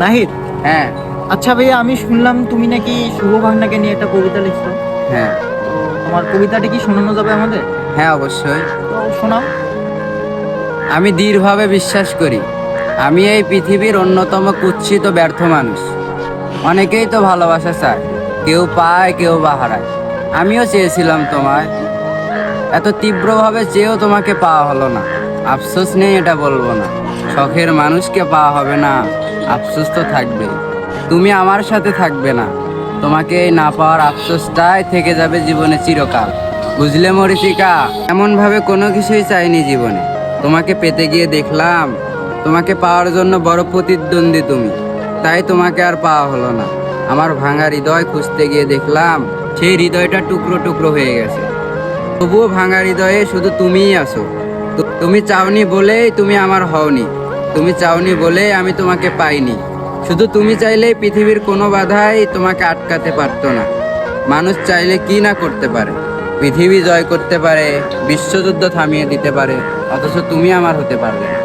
নাহিদ। হ্যাঁ। আচ্ছা ভাইয়া, আমি শুনলাম তুমি নাকি শুভ ভাগনাকে নিয়ে একটা কবিতা লিখছো। হ্যাঁ। তো তোমার কবিতাটা কি শোনানো যাবে আমাদের? হ্যাঁ, অবশ্যই। তো শোনাও। আমি দৃঢ়ভাবে বিশ্বাস করি, আমি এই পৃথিবীর অন্যতম কুৎসিত ব্যর্থ মানুষ। অনেকেই তো ভালোবাসা চায়, কেউ পায় কেউ বা হারায়। আমিও চেয়েছিলাম তোমায়, এত তীব্রভাবে চেয়েও তোমাকে পাওয়া হলো না। আফসোস নেই এটা বলবো না, শখের মানুষকে পাওয়া হবে না, আফসোস তো থাকবেই। তুমি আমার সাথে থাকবে না, তোমাকে এই না পাওয়ার আফসোসটাই থেকে যাবে জীবনে চিরকাল। বুঝলে মরিচিকা, এমন ভাবে কোনো কিছুই চাইনি জীবনে। তোমাকে পেতে গিয়ে দেখলাম তোমাকে পাওয়ার জন্য বড় প্রতিদ্বন্দ্বী তুমি, তাই তোমাকে আর পাওয়া হলো না। আমার ভাঙা হৃদয় খুঁজতে গিয়ে দেখলাম সেই হৃদয়টা টুকরো টুকরো হয়ে গেছে। তবুও ভাঙা হৃদয়ে শুধু তুমিই আছো। তুমি চাওনি বলেই তুমি আমার হওনি, তুমি চাওনি বলেই আমি তোমাকে পাইনি। শুধু তুমি চাইলেই পৃথিবীর কোনো বাধাই তোমাকে আটকাতে পারতো না। মানুষ চাইলে কি না করতে পারে, পৃথিবী জয় করতে পারে, বিশ্বযুদ্ধ থামিয়ে দিতে পারে, অথচ তুমি আমার হতে পারবে না।